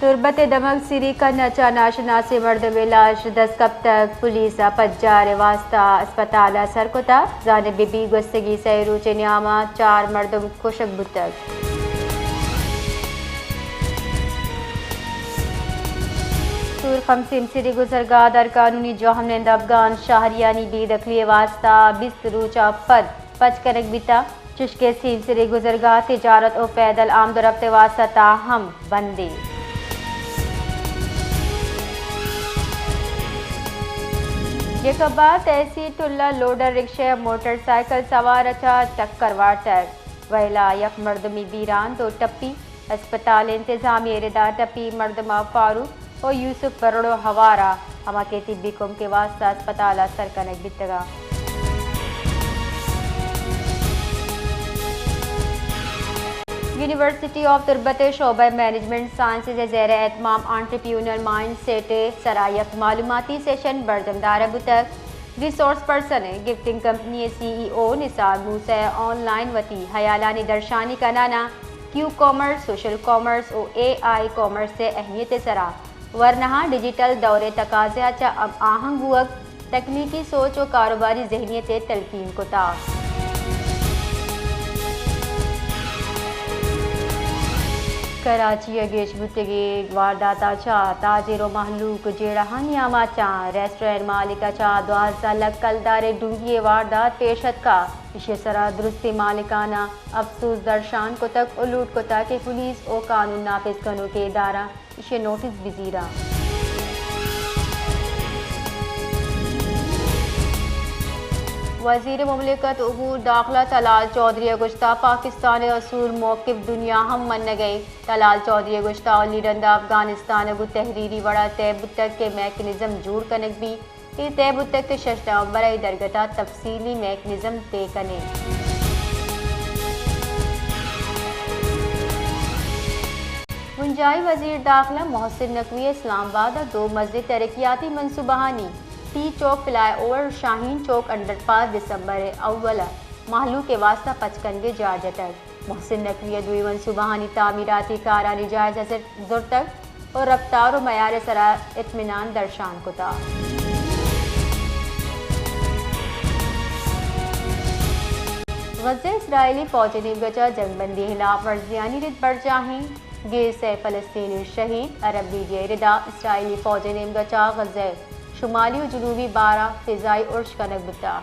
तुरबत दमक सिरी का नचा नाशना से मर्द लाश 10 कब तक पुलिस पज्जार वास्ता अस्पताल सरकोता जाने बीबी गुस्तगी सैरूच न्यामा 4 मर्दम कुशक बुतक। सूर खमसिम सिरी गुजरगा दर कानूनी जोहम नेंद अफगान शाहरियानी बेदखली वास्ता 20 रूचा पद पचकनक बिता चुशके सीम सिरी गुजरगा तिजारत और पैदल आमद रफ्ते वास्ता ताहम बंदी। ये कबा तहसील लोडर रिक्शा मोटरसाइकिल सवार अचा टक्कर वाटर वहला यक मर्दमी बीरान तो टप्पी अस्पताल इंतजामी रिदा टप्पी मर्दमा फारूक और यूसुफ बरड़ो हवारा हमा के तिब्बी कुम के वास्ता अस्पताल सरकनक बितगा। यूनिवर्सिटी ऑफ तुरबत शोबा मैनेजमेंट साइंसेज ज़ेर एहतमाम एंटरप्रेन्योरियल माइंड सेट सरायक मालूमाती सेशन बरजमदार बुतक resource person gifting company CEO Nisar Musa online वती हयालानी दर्शानी कनाना क्यू कॉमर्स सोशल कॉमर्स और AI कॉमर्स से अहमियत सरा वरनहा डिजिटल दौरे तकाज़ा चा अब आहंग हुक तकनीकी सोच और कारोबारी जहनीत तलकीन को ता। कराची अगेश बुतगे वारदाता चा ताजिर महलूक जेड़हानिया माचा रेस्टोरेंट मालिका चा 2000 लख कलदारे डूंगी वारदात पेशत का इशे सरा दुरुस्ती मालिकाना अफसोस दर्शान को तक उलूट को ताकि पुलिस और कानून नाफिज कनो के इदारा इशे नोटिस बिजीरा। वज़ीर मुमलिकत अबूर दाखिला तलाल चौधरी गुश्ता पाकिस्तान असूल मौक़िफ़ दुनिया हम मन गए तलाल चौधरी गुश्ता और लीडंदा अफगानिस्तान गु तहरीरी वड़ा तयबुतक के मैकनिज़म जोड़ कनक भी इस तयबुतक के शश्ता बरई दरगता तफसीली मैकनिज़म तय कने। मुंजाई वज़ीर दाखिला मोहसिन नकवी इस्लामाबाद 2 मस्जिद तरक्याती मनसूबाहानी टी चौक फ्लाई ओवर शाहीन चौक अंडरपास दिसंबर अव्वल महलू के वास्ता 55 जार्ज तक मोहसिन नकवी 2 मनसूबाहानी तामीराती कारानी जायज़ ज़ुर तक और रफ्तार और मयार सरा इत्मीनान दर्शान को था। गज़ा इसराइली फौज ने गजा जंगबंदी खिलाफ वर्जियानी रिद बढ़ जाहें गिर से फ़लस्तीनी शहीद अरब मीडिया रिदा इसराइली फौज ने गजा गज़ा शुमाली और जनूबी 12 फ़िज़ाई उर्श कनक बुता।